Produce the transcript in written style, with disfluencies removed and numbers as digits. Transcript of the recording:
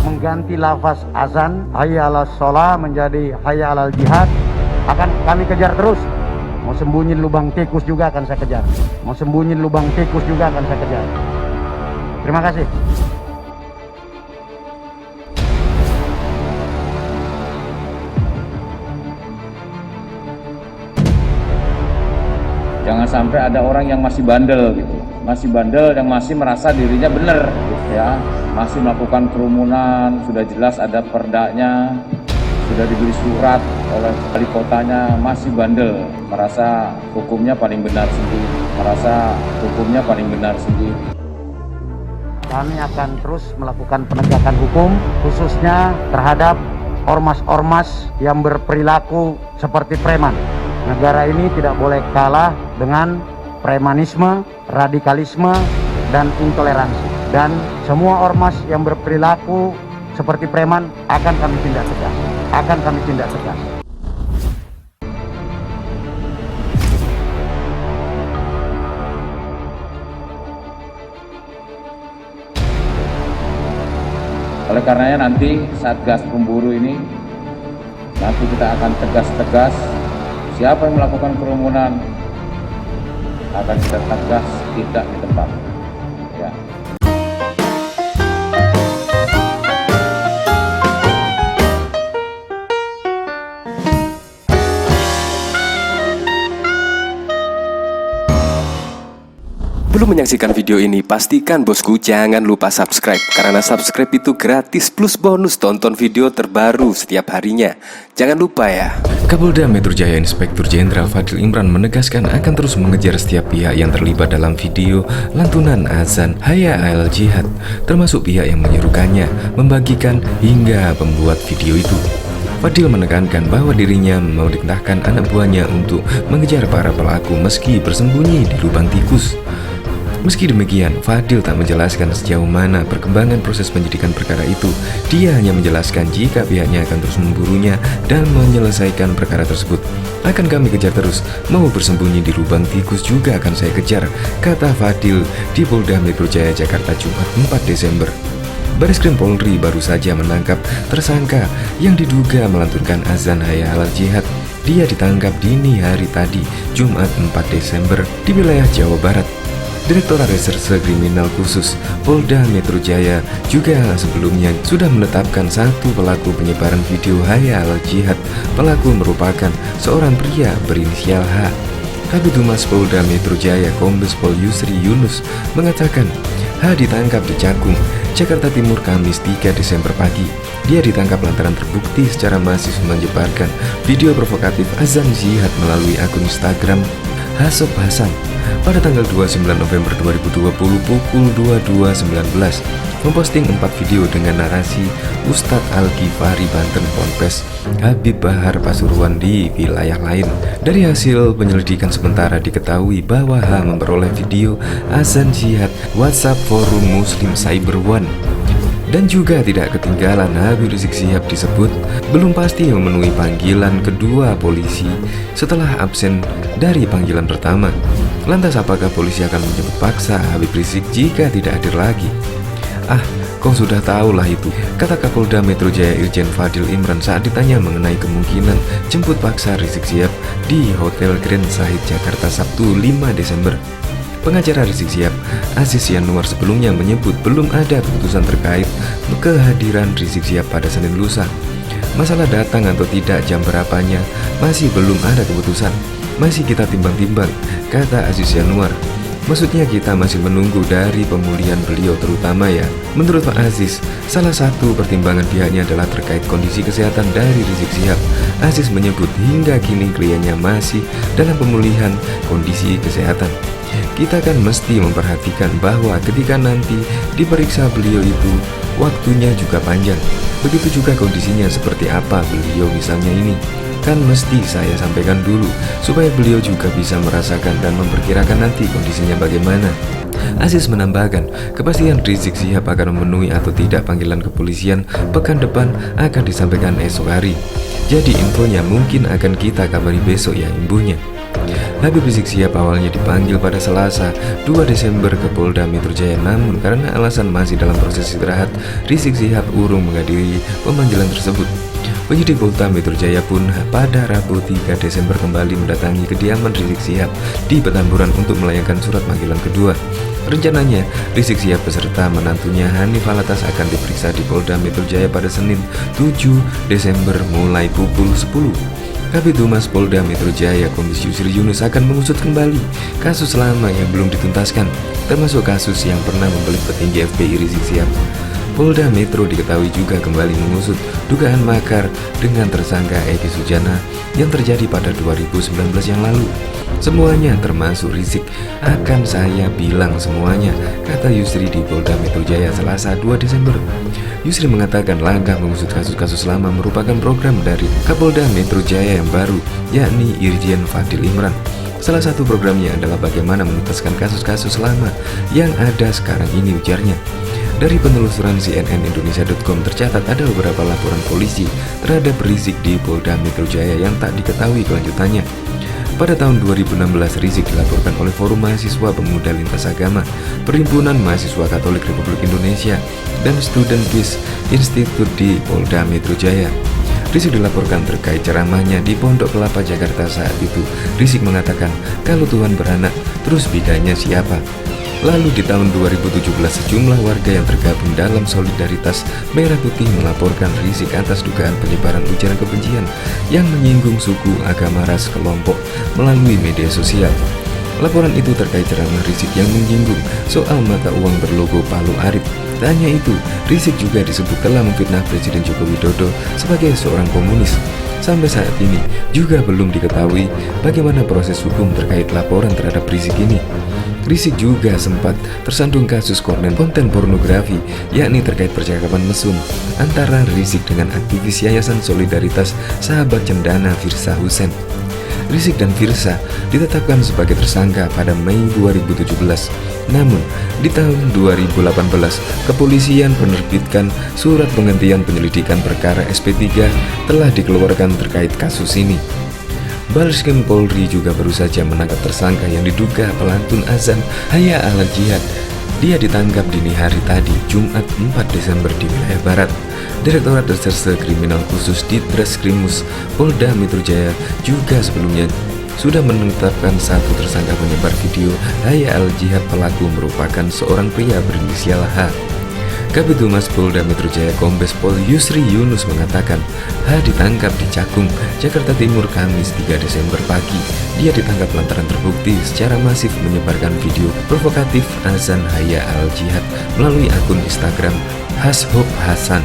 mengganti lafaz azan hayya 'alas shalah menjadi hayya 'alal jihad akan kami kejar terus. Mau sembunyi lubang tikus juga akan saya kejar. Mau sembunyi lubang tikus juga akan saya kejar. Terima kasih. Jangan sampai ada orang yang masih bandel gitu. Masih bandel yang masih merasa dirinya benar gitu ya. Masih melakukan kerumunan, sudah jelas ada perdanya, sudah diberi surat oleh wali kotanya, masih bandel, merasa hukumnya paling benar sendiri, merasa hukumnya paling benar sendiri. Kami akan terus melakukan penegakan hukum, khususnya terhadap ormas-ormas yang berperilaku seperti preman. Negara ini tidak boleh kalah dengan premanisme, radikalisme, dan intoleransi. Dan semua ormas yang berperilaku seperti preman akan kami tindak tegas. Akan kami tindak tegas. Oleh karenanya nanti Satgas Pemburu ini nanti kita akan tegas-tegas. Siapa yang melakukan kerumunan akan kita tegas tidak di tempat. Ya. Belum menyaksikan video ini, pastikan bosku jangan lupa subscribe. Karena subscribe itu gratis plus bonus tonton video terbaru setiap harinya. Jangan lupa ya. Kapolda Metro Jaya Inspektur Jenderal Fadil Imran menegaskan akan terus mengejar setiap pihak yang terlibat dalam video lantunan azan hayya 'alal jihad, termasuk pihak yang menyerukannya, membagikan hingga pembuat video itu. Fadil menekankan bahwa dirinya memerintahkan anak buahnya untuk mengejar para pelaku meski bersembunyi di lubang tikus. Meski demikian, Fadil tak menjelaskan sejauh mana perkembangan proses penyidikan perkara itu. Dia hanya menjelaskan jika pihaknya akan terus memburunya dan menyelesaikan perkara tersebut. Akan kami kejar terus, mau bersembunyi di lubang tikus juga akan saya kejar, kata Fadil di Polda Metro Jaya, Jakarta, Jumat 4 Desember. Bareskrim Polri baru saja menangkap tersangka yang diduga melantunkan azan hayya 'alal jihad. Dia ditangkap dini hari tadi, Jumat 4 Desember, di wilayah Jawa Barat. Direktorat Reserse Kriminal Khusus Polda Metro Jaya juga sebelumnya sudah menetapkan satu pelaku penyebaran video hayya 'alal jihad. Pelaku merupakan seorang pria berinisial H. Kabid Humas Polda Metro Jaya Kombes Pol Yusri Yunus mengatakan H ditangkap di Cakung, Jakarta Timur, Kamis 3 Desember pagi. Dia ditangkap lantaran terbukti secara masif menyebarkan video provokatif azan jihad melalui akun Instagram Hasop Hasan pada tanggal 29 November 2020 pukul 22.19, memposting 4 video dengan narasi Ustadz Al-Ghifari Banten Ponpes Habib Bahar Pasuruan di wilayah lain. Dari hasil penyelidikan sementara diketahui bahwa H memperoleh video azan jihad WhatsApp forum Muslim Cyber One. Dan juga tidak ketinggalan Habib Rizik Syihab disebut belum pasti memenuhi panggilan kedua polisi setelah absen dari panggilan pertama. Lantas apakah polisi akan menjemput paksa Habib Rizik jika tidak hadir lagi? Ah, kau sudah tahulah itu, kata Kapolda Metro Jaya Irjen Fadil Imran saat ditanya mengenai kemungkinan jemput paksa Rizik Syihab di Hotel Grand Sahid Jakarta Sabtu 5 Desember. Pengacara Rizik Syihab, Aziz Yanuar, sebelumnya menyebut belum ada keputusan terkait kehadiran Rizik Syihab pada Senin lusa. Masalah datang atau tidak jam berapanya masih belum ada keputusan. Masih kita timbang-timbang, kata Aziz Yanuar. Maksudnya kita masih menunggu dari pemulihan beliau terutama ya. Menurut Pak Aziz, salah satu pertimbangan pihaknya adalah terkait kondisi kesehatan dari Rizik Syihab. Aziz menyebut hingga kini kliennya masih dalam pemulihan kondisi kesehatan. Kita kan mesti memperhatikan bahwa ketika nanti diperiksa beliau itu waktunya juga panjang. Begitu juga kondisinya seperti apa beliau misalnya ini. Kan mesti saya sampaikan dulu supaya beliau juga bisa merasakan dan memperkirakan nanti kondisinya bagaimana. Aziz menambahkan, kepastian Rizik Syihab akan memenuhi atau tidak panggilan kepolisian pekan depan akan disampaikan esok hari. Jadi infonya mungkin akan kita kabari besok ya, imbuhnya. Habib Rizik Syihab awalnya dipanggil pada Selasa 2 Desember ke Polda Metro Jaya, namun karena alasan masih dalam proses istirahat, Rizik Syihab urung menghadiri pemanggilan tersebut. Penyidik Polda Metro Jaya pun pada Rabu 3 Desember kembali mendatangi kediaman Rizik Syihab di Petamburan untuk melayangkan surat panggilan kedua. Rencananya, Rizik Syihab beserta menantunya Hanif Alatas akan diperiksa di Polda Metro Jaya pada Senin 7 Desember mulai pukul 10. Kabid Humas Polda Metro Jaya Kombes Yusri Yunus akan mengusut kembali kasus lama yang belum dituntaskan, termasuk kasus yang pernah membelit petinggi FPI Rizik Syihab. Polda Metro diketahui juga kembali mengusut dugaan makar dengan tersangka Egy Sujana yang terjadi pada 2019 yang lalu. Semuanya termasuk Rizik akan saya bilang semuanya, kata Yusri di Polda Metro Jaya Selasa 2 Desember. Yusri mengatakan langkah mengusut kasus-kasus lama merupakan program dari Kapolda Metro Jaya yang baru, yakni Irjen Fadil Imran. Salah satu programnya adalah bagaimana menuntaskan kasus-kasus lama yang ada sekarang ini, ujarnya. Dari penelusuran cnnindonesia.com tercatat ada beberapa laporan polisi terhadap Rizik di Polda Metro Jaya yang tak diketahui kelanjutannya. Pada tahun 2016, Rizik dilaporkan oleh Forum Mahasiswa Pemuda Lintas Agama, Perhimpunan Mahasiswa Katolik Republik Indonesia, dan Student Peace Institute di Polda Metro Jaya. Rizik dilaporkan terkait ceramahnya di Pondok Kelapa, Jakarta saat itu. Rizik mengatakan, kalau Tuhan beranak, terus bidanya siapa? Lalu di tahun 2017 sejumlah warga yang tergabung dalam Solidaritas Merah Putih melaporkan Rizik atas dugaan penyebaran ujaran kebencian yang menyinggung suku, agama, ras kelompok melalui media sosial. Laporan itu terkait ceramah Rizik yang menyinggung soal mata uang berlogo Palu Arit. Tak hanya itu, Rizik juga disebut telah memfitnah Presiden Joko Widodo sebagai seorang komunis. Sampai saat ini juga belum diketahui bagaimana proses hukum terkait laporan terhadap Rizik ini. Rizik juga sempat tersandung kasus konten pornografi, yakni terkait percakapan mesum antara Rizik dengan aktivis Yayasan Solidaritas Sahabat Cendana Firsa Hussein. Rizik dan Firsa ditetapkan sebagai tersangka pada Mei 2017. Namun, di tahun 2018, kepolisian menerbitkan surat penghentian penyelidikan perkara SP3 telah dikeluarkan terkait kasus ini. Bareskrim Polri juga baru saja menangkap tersangka yang diduga pelantun azan Hayya 'alal Jihad. Dia ditangkap dini hari tadi, Jumat 4 Desember di wilayah Barat. Direktorat Reserse Kriminal Khusus Ditreskrimus Polda Metro Jaya juga sebelumnya sudah menetapkan satu tersangka penyebar video Hayya 'alal Jihad. Pelaku merupakan seorang pria berinisial H. Kabid Humas Polda Metro Jaya Kombes Pol Yusri Yunus mengatakan H ditangkap di Cakung, Jakarta Timur Kamis 3 Desember pagi. Dia ditangkap lantaran terbukti secara masif menyebarkan video provokatif azan Hayya 'alal Jihad melalui akun Instagram #Hasan.